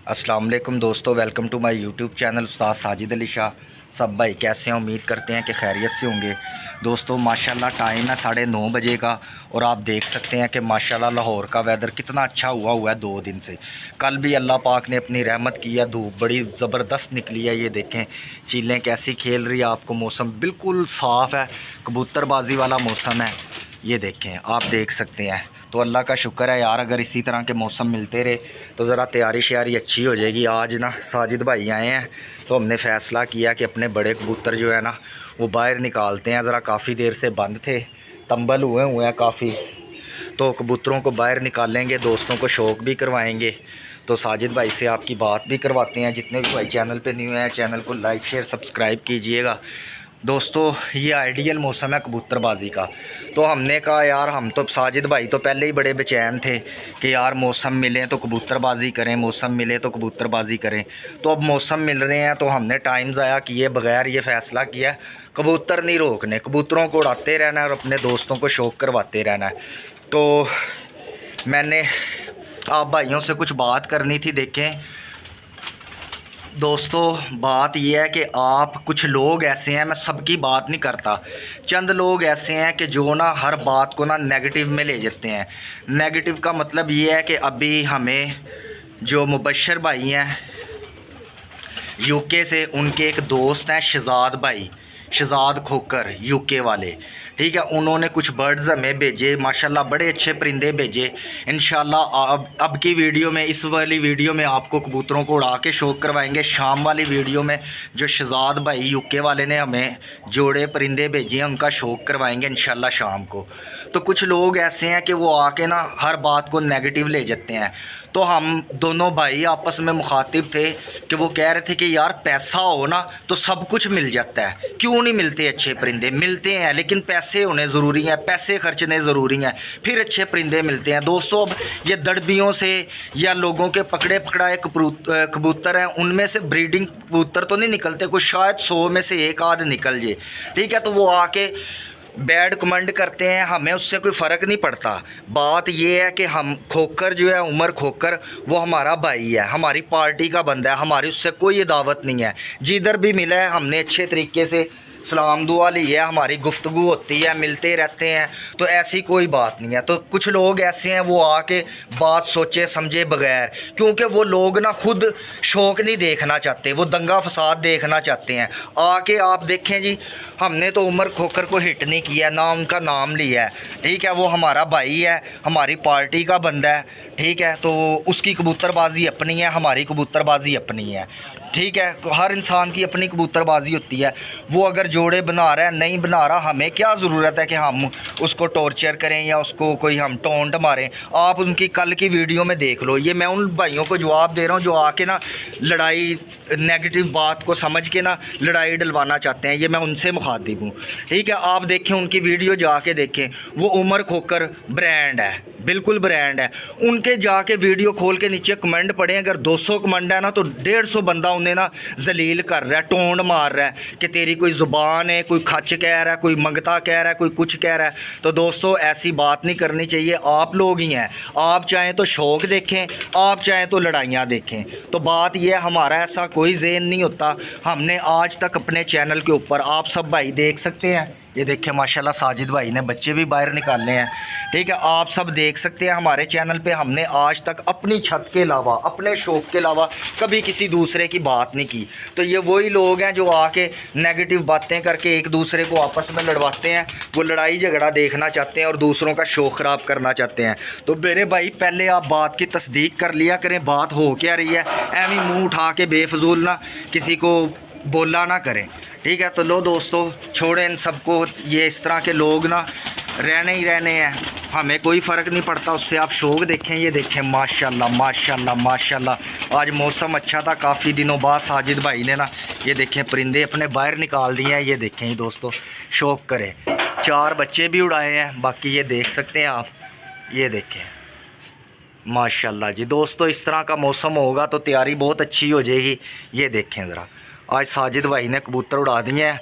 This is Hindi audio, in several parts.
अस्सलाम वालेकुम दोस्तों, welcome to my YouTube channel Ustad Sajid Ali Shah. सब भाई कैसे हैं? उम्मीद करते हैं कि खैरियत से होंगे। दोस्तों माशाल्लाह टाइम है 9:30 बजे का और आप देख सकते हैं कि माशाल्लाह लाहौर का वेदर कितना अच्छा हुआ है 2 दिन से। कल भी अल्लाह पाक ने अपनी रहमत की है, धूप बड़ी ज़बरदस्त निकली है। ये देखें चीलें कैसी खेल रही है, आपको मौसम बिल्कुल साफ़ है, कबूतरबाजी वाला मौसम है। ये देखें, आप देख सकते हैं। तो अल्लाह का शुक्र है यार, अगर इसी तरह के मौसम मिलते रहे तो ज़रा तैयारी श्यारी अच्छी हो जाएगी। आज ना साजिद भाई आए हैं तो हमने फ़ैसला किया कि अपने बड़े कबूतर जो है ना वो बाहर निकालते हैं। ज़रा काफ़ी देर से बंद थे, तंबल हुए हैं काफ़ी, तो कबूतरों को बाहर निकालेंगे, दोस्तों को शौक़ भी करवाएंगे। तो साजिद भाई से आपकी बात भी करवाते हैं। जितने भी भाई चैनल पे न्यू हैं चैनल को लाइक शेयर सब्सक्राइब कीजिएगा। दोस्तों ये आइडियल मौसम है कबूतरबाजी का। तो हमने कहा यार, हम तो साजिद भाई तो पहले ही बड़े बेचैन थे कि यार मौसम मिले तो कबूतरबाजी करें, मौसम मिले तो कबूतरबाजी करें। तो अब मौसम मिल रहे हैं तो हमने टाइम ज़ाया किए बगैर ये फ़ैसला किया कबूतर नहीं रोकने, कबूतरों को उड़ाते रहना है और अपने दोस्तों को शौक़ करवाते रहना है। तो मैंने आप भाइयों से कुछ बात करनी थी। देखें दोस्तों, बात यह है कि आप कुछ लोग ऐसे हैं, मैं सबकी बात नहीं करता, चंद लोग ऐसे हैं कि जो ना हर बात को ना नेगेटिव में ले जाते हैं। नेगेटिव का मतलब ये है कि अभी हमें जो मुबशर भाई हैं यूके से, उनके एक दोस्त हैं शहज़ाद भाई, शहज़ाद खोकर यूके वाले, ठीक है। उन्होंने कुछ बर्ड्स हमें भेजे, माशाल्लाह बड़े अच्छे परिंदे भेजे। इंशाल्लाह अब की वीडियो में, इस वाली वीडियो में आपको कबूतरों को उड़ा के शौक़ करवाएंगे। शाम वाली वीडियो में जो शहज़ाद भाई यूके वाले ने हमें जोड़े परिंदे भेजे हैं उनका शौक़ करवाएंगे इंशाल्लाह शाम को। तो कुछ लोग ऐसे हैं कि वो आके ना हर बात को नेगेटिव ले जाते हैं। तो हम दोनों भाई आपस में मुखातिब थे कि वो कह रहे थे कि यार पैसा हो ना तो सब कुछ मिल जाता है, क्यों नहीं मिलते अच्छे परिंदे? मिलते हैं लेकिन पैसे होने ज़रूरी हैं, पैसे खर्चने ज़रूरी हैं, फिर अच्छे परिंदे मिलते हैं। दोस्तों अब ये दड़बियों से या लोगों के पकड़े पकड़ाए कबूतर हैं, उनमें से ब्रीडिंग कबूतर तो नहीं निकलते, कुछ शायद 100 में से एक आध निकल जाए, ठीक है। तो वो आके बैड कमेंट करते हैं, हमें उससे कोई फ़र्क नहीं पड़ता। बात ये है कि हम खोकर जो है, उमर खोकर, वो हमारा भाई है, हमारी पार्टी का बंदा है, हमारी उससे कोई दावत नहीं है। जिधर भी मिला है हमने अच्छे तरीके से सलाम दुआ ली है, हमारी गुफ्तगू होती है, मिलते रहते हैं, तो ऐसी कोई बात नहीं है। तो कुछ लोग ऐसे हैं वो आके बात सोचे समझे बगैर, क्योंकि वो लोग ना खुद शौक़ नहीं देखना चाहते, वो दंगा फसाद देखना चाहते हैं। आके आप देखें जी, हमने तो उमर खोकर को हिट नहीं किया, ना उनका नाम लिया है, ठीक है। वो हमारा भाई है, हमारी पार्टी का बंदा है, ठीक है। तो उसकी कबूतरबाजी अपनी है, हमारी कबूतरबाजी अपनी है, ठीक है। हर इंसान की अपनी कबूतरबाजी होती है। वो अगर जोड़े बना रहा है, नहीं बना रहा, हमें क्या ज़रूरत है कि हम उसको टॉर्चर करें या उसको कोई हम टोंट मारें? आप उनकी कल की वीडियो में देख लो। ये मैं उन भाइयों को जवाब दे रहा हूँ जो आके ना लड़ाई, नेगेटिव बात को समझ के ना लड़ाई डलवाना चाहते हैं, ये मैं उनसे मुखातिब हूँ, ठीक है। आप देखें उनकी वीडियो जाके देखें, वो उमर खोकर ब्रांड है, बिल्कुल ब्रांड है। उनके जाके वीडियो खोल के नीचे कमेंट पढ़ें, अगर 200 कमेंट है ना तो 150 बंदा उन्हें ना जलील कर रहा है, टोंड मार रहा है कि तेरी कोई ज़ुबान है, कोई खच कह रहा है, कोई मंगता कह रहा है, कोई कुछ कह रहा है। तो दोस्तों ऐसी बात नहीं करनी चाहिए। आप लोग ही हैं, आप चाहें तो शौक़ देखें, आप चाहें तो लड़ाइयाँ देखें। तो बात यह है, हमारा ऐसा कोई ज़हन नहीं होता। हमने आज तक अपने चैनल के ऊपर, आप सब भाई देख सकते हैं, ये देखें माशाल्लाह साजिद भाई ने बच्चे भी बाहर निकाले हैं, ठीक है। आप सब देख सकते हैं हमारे चैनल पे हमने आज तक अपनी छत के अलावा, अपने शौक़ के अलावा कभी किसी दूसरे की बात नहीं की। तो ये वही लोग हैं जो आके नेगेटिव बातें करके एक दूसरे को आपस में लड़वाते हैं, वो लड़ाई झगड़ा देखना चाहते हैं और दूसरों का शौक़ ख़राब करना चाहते हैं। तो मेरे भाई पहले आप बात की तस्दीक कर लिया करें, बात हो क्या रही है, एवं मुँह उठा के बेफजूल ना किसी को बोला ना करें, ठीक है। तो लो दोस्तों, छोड़ें इन सबको, ये इस तरह के लोग ना रहने ही रहने हैं, हमें कोई फ़र्क नहीं पड़ता उससे। आप शौक़ देखें, ये देखें माशाल्लाह माशाल्लाह माशाल्लाह, आज मौसम अच्छा था, काफ़ी दिनों बाद साजिद भाई ने ना ये देखें परिंदे अपने बाहर निकाल दिए हैं। ये देखें ही दोस्तों, शौक़ करें। 4 बच्चे भी उड़ाए हैं, बाकी ये देख सकते हैं आप, ये देखें माशाल्लाह जी। दोस्तों इस तरह का मौसम होगा तो तैयारी बहुत अच्छी हो जाएगी। ये देखें ज़रा, आज साजिद भाई ने कबूतर उड़ा दिए हैं।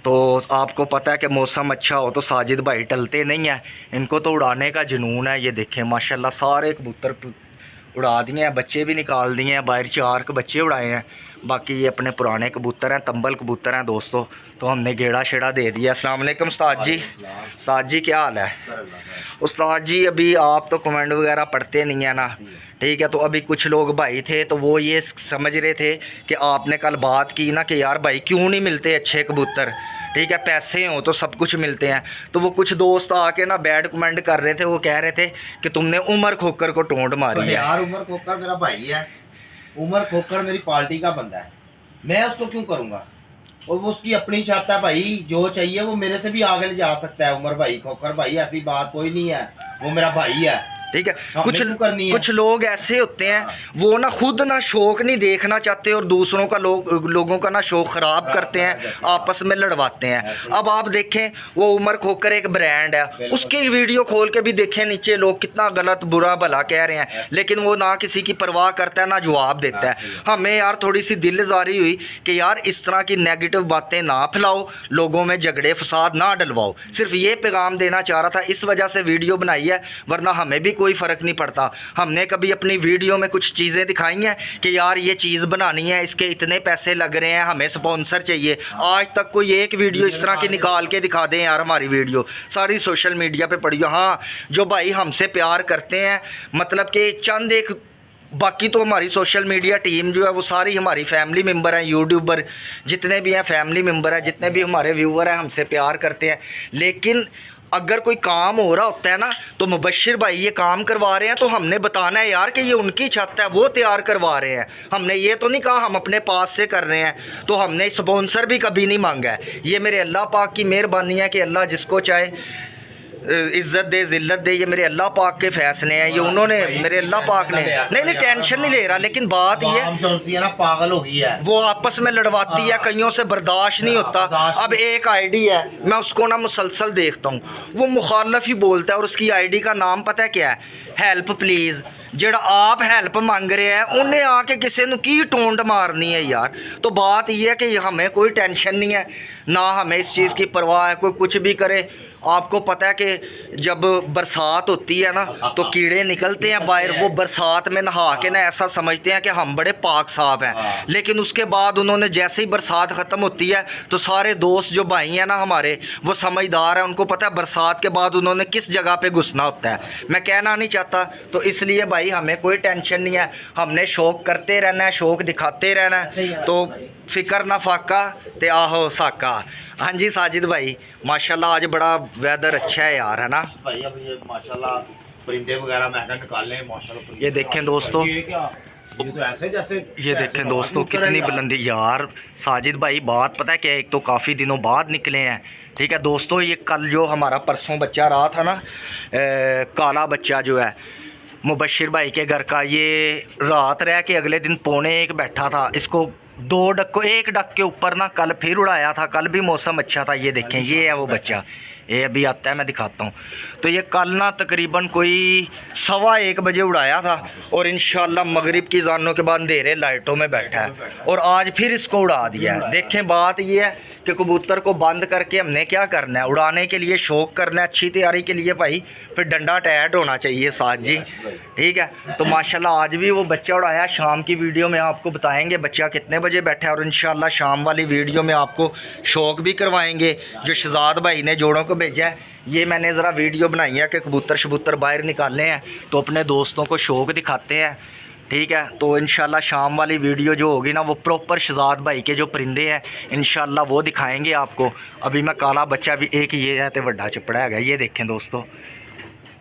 तो आपको पता है कि मौसम अच्छा हो तो साजिद भाई टलते नहीं हैं, इनको तो उड़ाने का जुनून है। ये देखें माशाल्लाह सारे कबूतर उड़ा दिए हैं, बच्चे भी निकाल दिए हैं बाहर, 4 के बच्चे उड़ाए हैं। बाकी ये अपने पुराने कबूतर हैं, तंबल कबूतर हैं दोस्तों, तो हमने गेड़ा शेड़ा दे दिया। अस्सलाम वालेकुम उस्ताद जी। उस्ताद जी क्या हाल है? उस्ताद जी अभी आप तो कमेंट वगैरह पढ़ते नहीं है ना, ठीक है। तो अभी कुछ लोग भाई थे तो वो ये समझ रहे थे कि आपने कल बात की ना कि यार भाई क्यों नहीं मिलते अच्छे कबूतर, ठीक है, पैसे हो तो सब कुछ मिलते हैं। तो वो कुछ दोस्त आके ना बैड कमेंट कर रहे थे, वो कह रहे थे कि तुमने उमर खोकर को टोंट मारी है। यार उमर खोकर मेरा भाई है, उमर खोकर मेरी पार्टी का बंदा है, मैं उसको क्यों करूंगा? और वो उसकी अपनी चाहता है भाई, जो चाहिए वो मेरे से भी आगे ले जा सकता है। उमर भाई खोकर भाई ऐसी बात कोई नहीं है, वो मेरा भाई है, ठीक है। करनी है। कुछ लोग ऐसे होते हैं वो ना खुद ना शौक नहीं देखना चाहते और दूसरों का लोगों का ना शौक ख़राब करते हैं, आपस में लड़वाते हैं। अब आप देखें वो उमर खोकर एक ब्रांड है, उसकी वीडियो खोल के भी देखें नीचे लोग कितना गलत बुरा भला कह रहे हैं, लेकिन वो ना किसी की परवाह करता है ना जवाब देता है। हमें यार थोड़ी सी दिलजारी हुई कि यार इस तरह की नेगेटिव बातें ना फैलाओ, लोगों में झगड़े फसाद ना डलवाओ, सिर्फ ये पैगाम देना चाह रहा था, इस वजह से वीडियो बनाई है। वरना हमें भी कोई फ़र्क नहीं पड़ता। हमने कभी अपनी वीडियो में कुछ चीज़ें दिखाई हैं कि यार ये चीज़ बनानी है, इसके इतने पैसे लग रहे हैं, हमें स्पॉन्सर चाहिए? आज तक कोई एक वीडियो इस तरह की निकाल के दिखा दें यार? हमारी वीडियो सारी सोशल मीडिया पे पड़ी हो। हाँ, जो भाई हमसे प्यार करते हैं, मतलब कि चंद एक, बाकी तो हमारी सोशल मीडिया टीम जो है वो सारी हमारी फैमिली मेम्बर हैं, यूट्यूबर जितने भी हैं फैमिली मेम्बर हैं, जितने भी हमारे व्यूवर हैं हमसे प्यार करते हैं। लेकिन अगर कोई काम हो रहा होता है ना तो मुबश्शिर भाई ये काम करवा रहे हैं तो हमने बताना है यार कि ये उनकी छत है, वो तैयार करवा रहे हैं। हमने ये तो नहीं कहा हम अपने पास से कर रहे हैं, तो हमने स्पॉन्सर भी कभी नहीं मांगा है। ये मेरे अल्लाह पाक की मेहरबानी है कि अल्लाह जिसको चाहे इज़्ज़त दे ज़िल्लत दे, ये मेरे अल्लाह पाक के फ़ैसले हैं, ये उन्होंने मेरे अल्लाह पाक ने नहीं टेंशन नहीं ले रहा। लेकिन बात ये है ना पागल हो गई है, वो आपस में लड़वाती है, कईयों से बर्दाश्त नहीं होता। अब एक आईडी है, मैं उसको ना मुसलसल देखता हूँ, वो मुखालफ ही बोलता है और उसकी आईडी का नाम पता है क्या है? Help please. जेड़ा आप हेल्प मांग रहे हैं उन्हें आके किसी ने की टोंड मारनी है यार। तो बात यह है कि हमें कोई टेंशन नहीं है, ना हमें इस चीज़ की परवाह है, कोई कुछ भी करे। आपको पता है कि जब बरसात होती है ना तो कीड़े निकलते हैं बाहर, वो बरसात में नहा के ना ऐसा समझते हैं कि हम बड़े पाक साफ हैं। लेकिन उसके बाद उन्होंने जैसे ही बरसात ख़त्म होती है तो सारे दोस्त जो भाई हैं ना हमारे, वो समझदार हैं, उनको पता है बरसात के बाद उन्होंने किस जगह पे घुसना होता है। मैं कहना नहीं चाहता, तो इसलिए भाई हमें कोई टेंशन नहीं है, हमने शौक़ करते रहना है, शौक़ दिखाते रहना है। तो फ़िक्र ना फाका ते आहो साका। हाँ जी साजिद भाई माशाल्लाह आज बड़ा वेदर अच्छा है यार, है ना भाई? अब ये माशाल्लाह परिंदे वगैरह मैं निकाले माशाल्लाह। ये देखें दोस्तों, ये क्या, ये तो ऐसे जैसे, ये देखें दोस्तों कितनी बुलंदी यार। साजिद भाई बात पता है क्या, एक तो काफ़ी दिनों बाद निकले हैं, ठीक है दोस्तों। ये कल जो हमारा परसों बच्चा रहा था ना, काला बच्चा जो है मुबश्शिर भाई के घर का, ये रात रह के अगले दिन 1:45 बैठा था। इसको 2 डक को 1 डक के ऊपर ना कल फिर उड़ाया था। कल भी मौसम अच्छा था। ये देखें ये है वो बच्चा, ये अभी आता है मैं दिखाता हूँ। तो ये कल ना तकरीबन कोई 1:15 बजे उड़ाया था और इंशाल्लाह मगरिब की ज़ानों के बाद अंधेरे लाइटों में बैठा है और आज फिर इसको उड़ा दिया है। देखें बात ये है कि कबूतर को बंद करके हमने क्या करना है, उड़ाने के लिए शौक़ करना है, अच्छी तैयारी के लिए भाई फिर डंडा टाइट होना चाहिए साथ जी, ठीक है। तो माशाल्लाह आज भी वो बच्चा उड़ाया। शाम की वीडियो में आपको बताएंगे बच्चा कितने बजे बैठा है और इंशाल्लाह शाम वाली वीडियो में आपको शौक़ भी करवाएंगे जो शहजाद भाई ने जोड़ों को भेजा है। ये मैंने ज़रा वीडियो बनाई है कि कबूतर शबूतर बाहर निकाले हैं तो अपने दोस्तों को शौक़ दिखाते हैं, ठीक है। तो इंशाल्लाह शाम वाली वीडियो जो होगी ना वो प्रॉपर शहजाद भाई के जो परिंदे हैं इंशाल्लाह वो दिखाएंगे आपको। अभी मैं काला बच्चा भी एक ये है तो वड्डा चपड़ा है, ये देखें दोस्तों,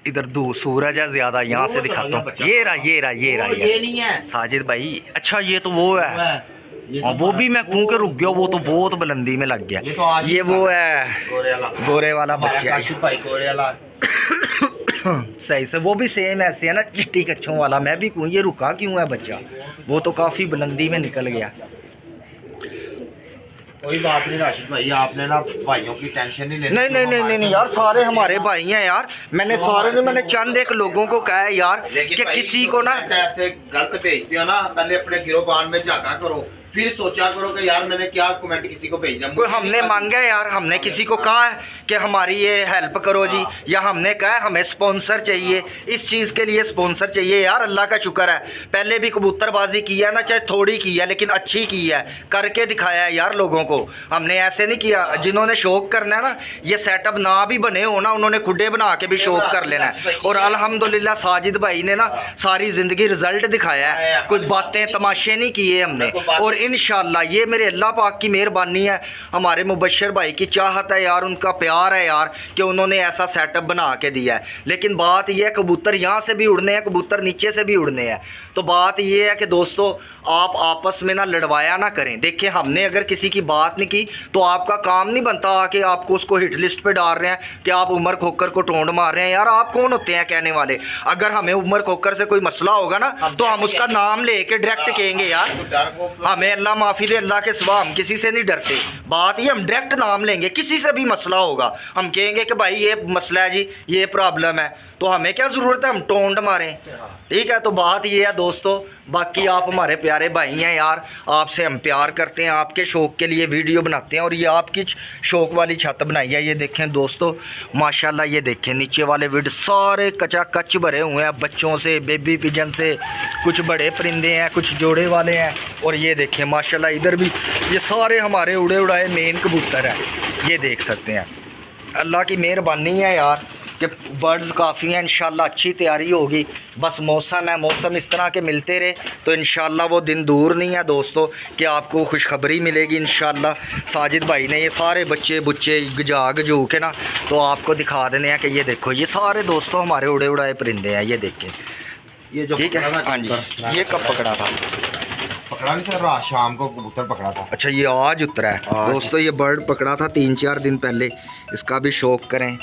इधर सूरज है ज़्यादा, यहाँ से दिखाता हूँ। ये रहा ये नहीं है साजिद भाई। अच्छा ये तो वो है, वो भी मैं कूँ के रुक गया, वो तो बहुत बुलंदी में लग गया। ये वो है गोरे वाला बच्चा सही से, वो भी सेम ऐसे है ना चिट्टी कच्छों वाला। मैं भी कहूँ ये रुका क्यों है बच्चा, वो तो काफ़ी बुलंदी में निकल गया। कोई बात नहीं राशिद भाई, आपने ना भाइयों की टेंशन नहीं लेनी। नहीं यार, सारे हमारे भाई हैं यार। मैंने चंद एक लोगों को कहा है यार कि किसी को ना ऐसे गलत भेजते हो ना, पहले अपने गिरोबान में झांका करो फिर सोचा करो कि यार मैंने क्या कमेंट किसी को भेजना। कोई हमने मांगा है यार, हमने किसी को कहा है कि हमारी ये हेल्प करो जी, या हमने कहा है हमें स्पॉन्सर चाहिए, इस चीज़ के लिए स्पॉन्सर चाहिए यार। अल्लाह का शुक्र है, पहले भी कबूतरबाजी की है ना, चाहे थोड़ी की है लेकिन अच्छी की है, करके दिखाया है यार लोगों को। हमने ऐसे नहीं किया, जिन्होंने शौक करना है ना, ये सेटअप ना भी बने हो ना, उन्होंने खुडे बना के भी शौक कर लेना है। और अल्हम्दुलिल्लाह साजिद भाई ने ना सारी ज़िंदगी रिजल्ट दिखाया है, कुछ बातें तमाशे नहीं किए हमने। और इंशाल्लाह ये मेरे अल्लाह पाक की मेहरबानी है, हमारे मुबश्शिर भाई की चाहत है यार, उनका प्यार है यार कि उन्होंने ऐसा सेटअप बना के दिया है। लेकिन बात ये है, कबूतर यहाँ से भी उड़ने हैं, कबूतर नीचे से भी उड़ने हैं। तो बात ये है कि दोस्तों आप आपस में ना लड़वाया ना करें। देखिए हमने अगर किसी की बात नहीं की तो आपका काम नहीं बनता कि आपको उसको हिट लिस्ट पे डाल रहे हैं कि आप उमर खोकर को टोंड मार रहे हैं। यार आप कौन होते हैं कहने वाले? अगर हमें उमर खोकर से कोई मसला होगा ना तो हम उसका नाम लेके डायरेक्ट कहेंगे यार, हमें अल्लाह माफ़ी दे, अल्लाह के सिवा हम किसी से नहीं डरते। बात ये हम डायरेक्ट नाम लेंगे, किसी से भी मसला होगा हम कहेंगे कि भाई ये मसला है जी, ये प्रॉब्लम है, तो हमें क्या ज़रूरत है हम टोंड मारें। ठीक है, तो बात ये है दोस्तों। बाकी आप हमारे प्यारे भाई हैं यार, आपसे हम प्यार करते हैं, आपके शौक़ के लिए वीडियो बनाते हैं। और ये आपकी शौक़ वाली छत बनाई है, ये देखें दोस्तों माशाल्लाह, ये देखें नीचे वाले विड सारे कचा कच भरे हुए हैं बच्चों से, बेबी पिजन से, कुछ बड़े परिंदे हैं, कुछ जोड़े वाले हैं। और ये देखें माशाल्लाह इधर भी ये सारे हमारे उड़े उड़ाए मेन कबूतर हैं, ये देख सकते हैं। अल्लाह की मेहरबानी है यार कि बर्ड्स काफ़ी हैं, इंशाल्लाह अच्छी तैयारी होगी। बस मौसम है, मौसम इस तरह के मिलते रहे तो इंशाल्लाह वो दिन दूर नहीं है दोस्तों कि आपको खुशखबरी मिलेगी इंशाल्लाह। साजिद भाई ने ये सारे बच्चे बुच्चे गजा गजू के ना तो आपको दिखा देने हैं कि ये देखो ये सारे दोस्तों हमारे उड़े उड़ाए परिंदे हैं, ये देखें। ये जो ठीक है, हाँ जी, ये कब पकड़ा था? पकड़ा नहीं था, रात शाम को कबूतर पकड़ा था। अच्छा, ये आज उतरा है दोस्तों, ये बर्ड पकड़ा था 3-4 दिन पहले। इसका भी शौक़ करें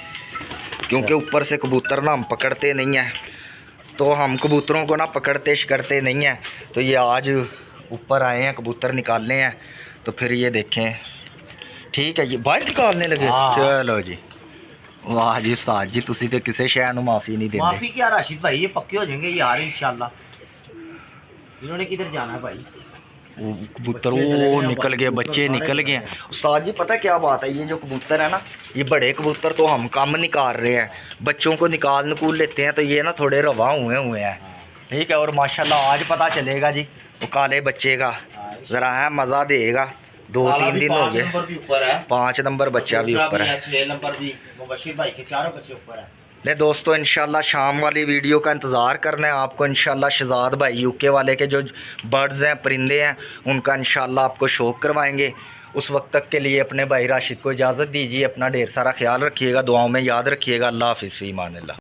क्योंकि ऊपर से कबूतर ना हम पकड़ते नहीं हैं, तो हम कबूतरों को ना पकड़ते शिकड़ते नहीं हैं। तो ये आज ऊपर आए हैं कबूतर निकालने हैं, तो फिर ये देखें। ठीक है, ये बाहर निकालने लगे। चलो जी, वाह जी उस्ताद जी, तुसी तो किसी शय नूं माफ़ी नहीं देंगे। माफ़ी क्या राशिद भाई, ये पक्के हो जाएंगे यार इंशाल्लाह। इन्होंने किधर जाना है भाई? वो कबूतर वो निकल गए, बच्चे निकल गए हैं। उस्ताद जी पता क्या बात है, ये जो कबूतर है ना, ये बड़े कबूतर तो हम कम निकाल रहे हैं, बच्चों को निकाल लेते हैं, तो ये ना थोड़े रवा हुए हैं। ठीक है, और माशाल्लाह आज पता चलेगा जी वो काले बच्चे का, ज़रा है मज़ा देगा। 2-3 दिन हो गए, 5 नंबर बच्चा भी ऊपर है, 6 नंबर भी मुबश्शिर भाई के चारों बच्चे ऊपर है। ले दोस्तों इंशाल्लाह शाम वाली वीडियो का इंतज़ार करना है आपको। इंशाल्लाह शहजाद भाई यूके वाले के जो बर्ड्स हैं, परिंदे हैं, उनका इंशाल्लाह आपको शौक़ करवाएंगे। उस वक्त तक के लिए अपने भाई राशिद को इजाज़त दीजिए। अपना ढेर सारा ख्याल रखिएगा, दुआओं में याद रखिएगा। अल्लाह हाफ़िज़, फ़ी अमान अल्लाह।